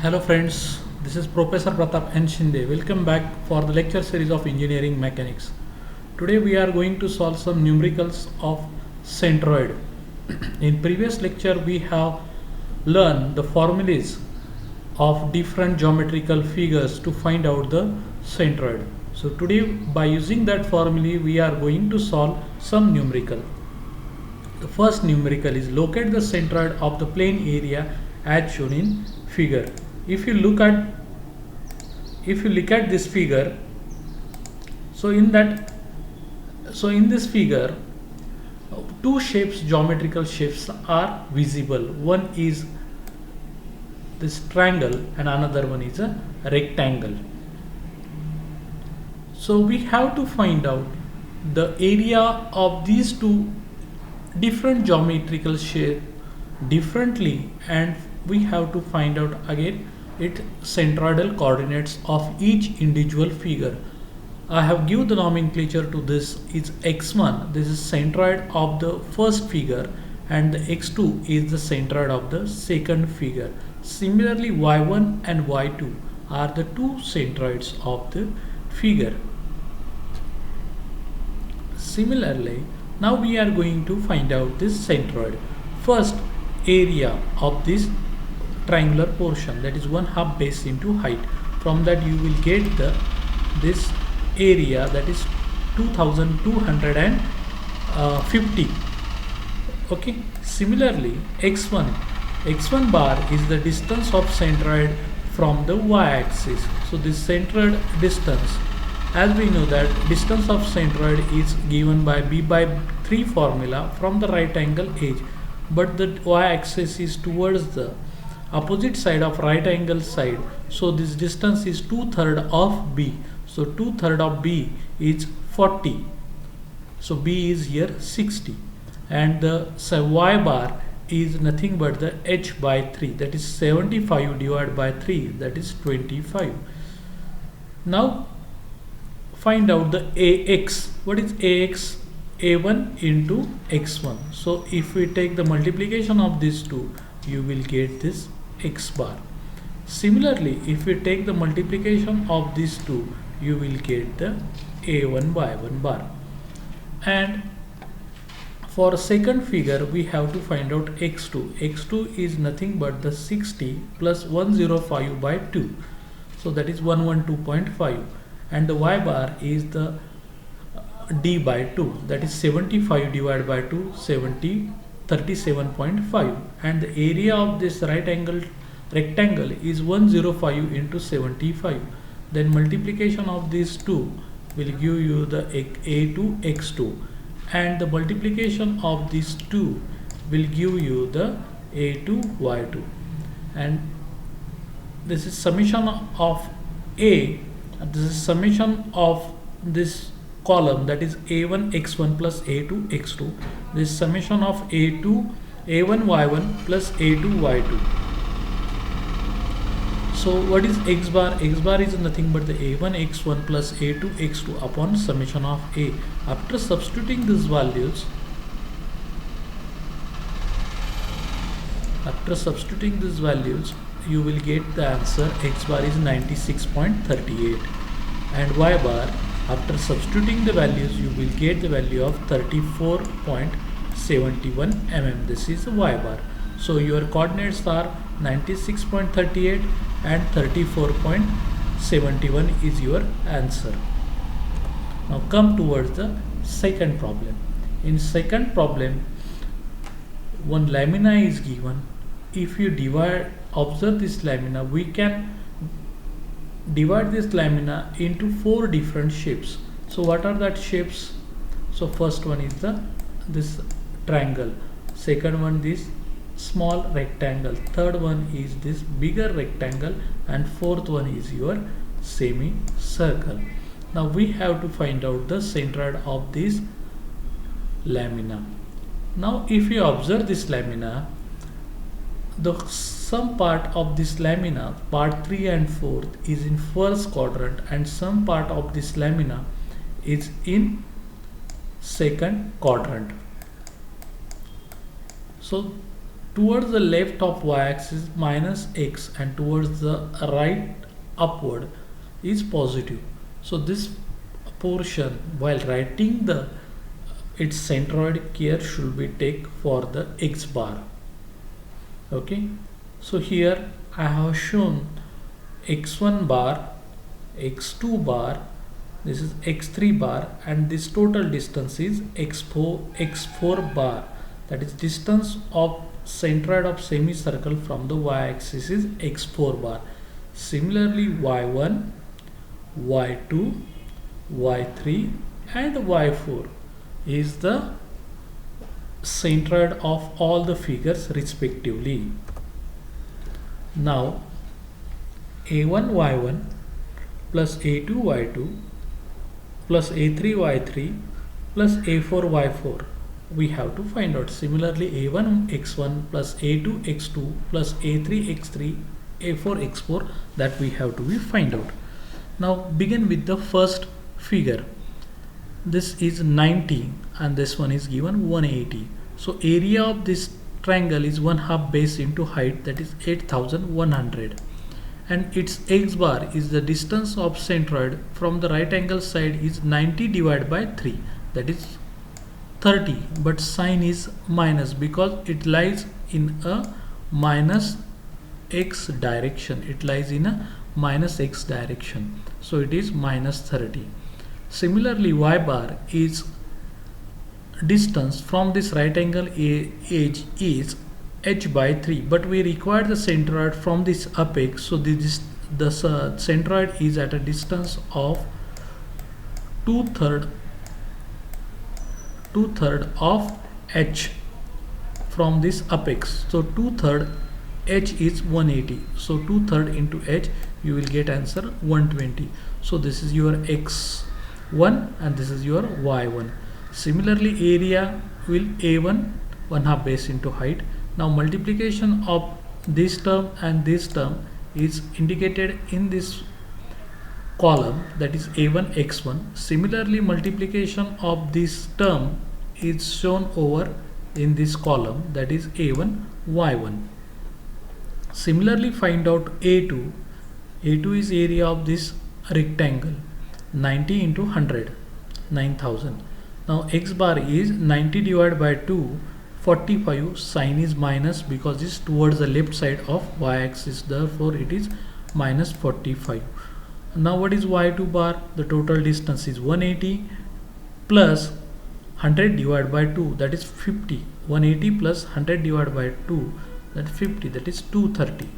Hello friends, this is Professor Pratap N. Shinde. Welcome back for the lecture series of Engineering Mechanics. Today we are going to solve some numericals of centroid. In previous lecture we have learned the formulas of different geometrical figures to find out the centroid. So today by using that formula we are going to solve some numerical. The first numerical is locate the centroid of the plane area as shown in figure. If you look at this figure, so in this figure two shapes, geometrical shapes are visible. One is this triangle and another one is a rectangle. So we have to find out the area of these two different geometrical shape differently, and we have to find out again its centroidal coordinates of each individual figure. I have given the nomenclature to this is x1, this is centroid of the first figure, and the x2 is the centroid of the second figure. Similarly, y1 and y2 are the two centroids of the figure. Similarly, now we are going to find out this centroid. First, area of this triangular portion, that is 1/2 base into height. From that you will get this area, that is 2250. Okay. Similarly, x1 bar is the distance of centroid from the y-axis. So this centroid distance, as we know that distance of centroid is given by b/3 formula from the right angle edge, but the y-axis is towards the opposite side of right angle side, so this distance is 2/3 of b. So 2/3 of b is 40, so b is here 60, and the y bar is nothing but the h/3, that is 75 divided by 3, that is 25. Now find out the ax. What is ax? A1 into x1. So if we take the multiplication of these two, you will get this x bar. Similarly, if we take the multiplication of these two, you will get the a1 by 1 bar. And for a second figure, we have to find out x2. x2 is nothing but the 60 plus 105 by 2. So that is 112.5. And the y bar is the d by 2, that is 75 divided by 2, 37.5, and the area of this right angle rectangle is 105 into 75. Then multiplication of these two will give you the a2 x2, and the multiplication of these two will give you the a2 y2, and this is summation of a, this is summation of this column, that is a1 x1 plus a2 x2. This summation of a1 y1 plus a2 y2. So what is x bar? X bar is nothing but the a1 x1 plus a2 x2 upon summation of a. After substituting these values, you will get the answer. X bar is 96.38, and y bar, after substituting the values, you will get the value of 34.71 mm. This is the y bar. So your coordinates are 96.38 and 34.71 is your answer. Now come towards the second problem. In second problem, one lamina is given. If you observe this lamina, we can divide this lamina into 4 different shapes. So what are that shapes? So first one is this triangle, second one this small rectangle, third one is this bigger rectangle, and fourth one is your semicircle. Now we have to find out the centroid of this lamina. Now if you observe this lamina, some part of this lamina, part 3 and 4th, is in first quadrant, and some part of this lamina is in second quadrant. So towards the left of y-axis minus x and towards the right upward is positive. So this portion while writing the its centroid care should be take for the x bar. Okay, so here I have shown x1 bar, x2 bar, this is x3 bar, and this total distance is x4 bar, that is distance of centroid of semicircle from the y-axis is x4 bar. Similarly y1, y2, y3 and y4 is the centroid of all the figures respectively. Now a1 y1 plus a2 y2 plus a3 y3 plus a4 y4 we have to find out. Similarly a1 x1 plus a2 x2 plus a3 x3 a4 x4 that we have to be find out. Now begin with the first figure. This is 90 and this one is given 180. So area of this triangle is 1/2 base into height, that is 8100, and its x bar is the distance of centroid from the right angle side is 90 divided by 3, that is 30, but sign is minus because it lies in a minus x direction. It lies in a minus x direction, so it is minus 30. Similarly y bar is distance from this right angle edge is h by 3, but we require the centroid from this apex, so the centroid is at a distance of 2/3 of h from this apex. So 2/3 h is 180, so 2/3 into h you will get answer 120. So this is your x1 and this is your y1. Similarly area will a1 1/2 base into height. Now multiplication of this term and this term is indicated in this column, that is a1 x1. Similarly multiplication of this term is shown over in this column, that is a1 y1. Similarly find out a2. a2 is area of this rectangle, 90 into 100, 9000. Now x bar is 90 divided by 2, 45. Sign is minus because it's towards the left side of y-axis, therefore it is minus 45. Now what is y2 bar? The total distance is 180 plus 100 divided by 2, that is 50. 180 plus 100 divided by 2, that is 50, that is 230.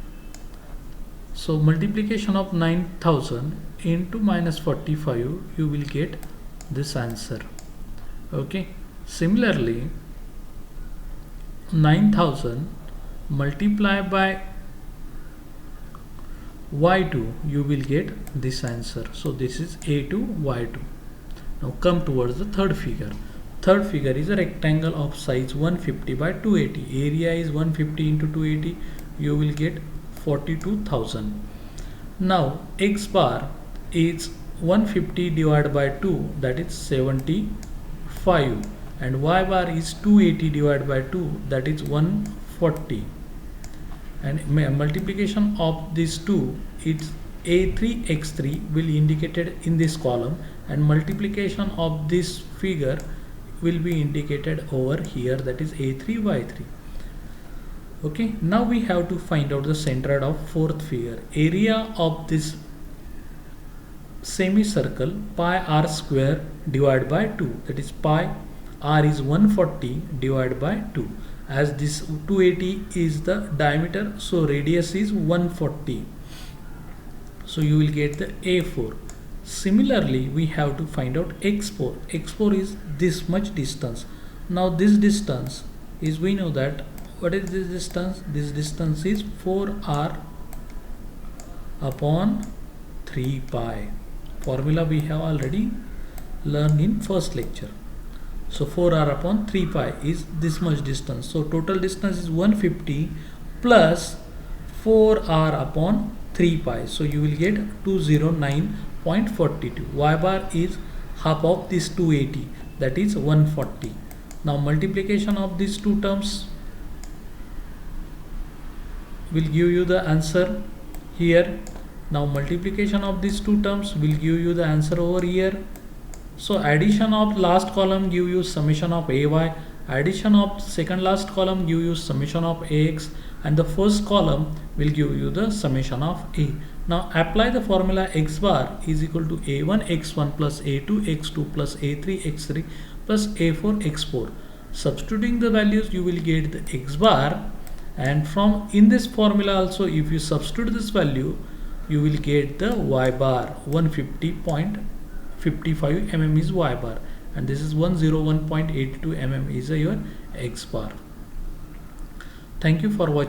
So multiplication of 9000 into minus 45, you will get this answer. Okay, similarly 9000 multiplied by y2, you will get this answer. So this is a2 y2. Now come towards the third figure. Third figure is a rectangle of size 150 by 280. Area is 150 into 280, you will get 42,000. Now x bar is 150 divided by 2, that is 75, and y bar is 280 divided by 2, that is 140, and multiplication of these two, it's a3 x3 will be indicated in this column, and multiplication of this figure will be indicated over here, that is a3 y3. Okay, now we have to find out the centroid of fourth figure. Area of this semicircle pi r square divided by 2, that is pi r is 140 divided by 2. As this 280 is the diameter, so radius is 140, so you will get the a4. Similarly we have to find out x4. x4 is this much distance. Now this distance is, we know that, what is this distance? This distance is 4r upon 3 pi. Formula we have already learned in first lecture. So 4r upon 3 pi is this much distance. So total distance is 150 plus 4r upon 3 pi. So you will get 209.42. Y bar is half of this 280, that is 140. Now multiplication of these two terms, will give you the answer here. Now multiplication of these two terms will give you the answer over here. So addition of last column give you summation of ay, addition of second last column give you summation of ax, and the first column will give you the summation of a. Now apply the formula x bar is equal to a1 x1 plus a2 x2 plus a3 x3 plus a4 x4. Substituting the values you will get the x bar, and from in this formula also if you substitute this value you will get the y bar. 150.55 mm is y bar, and this is 101.82 mm is your x bar. Thank you for watching.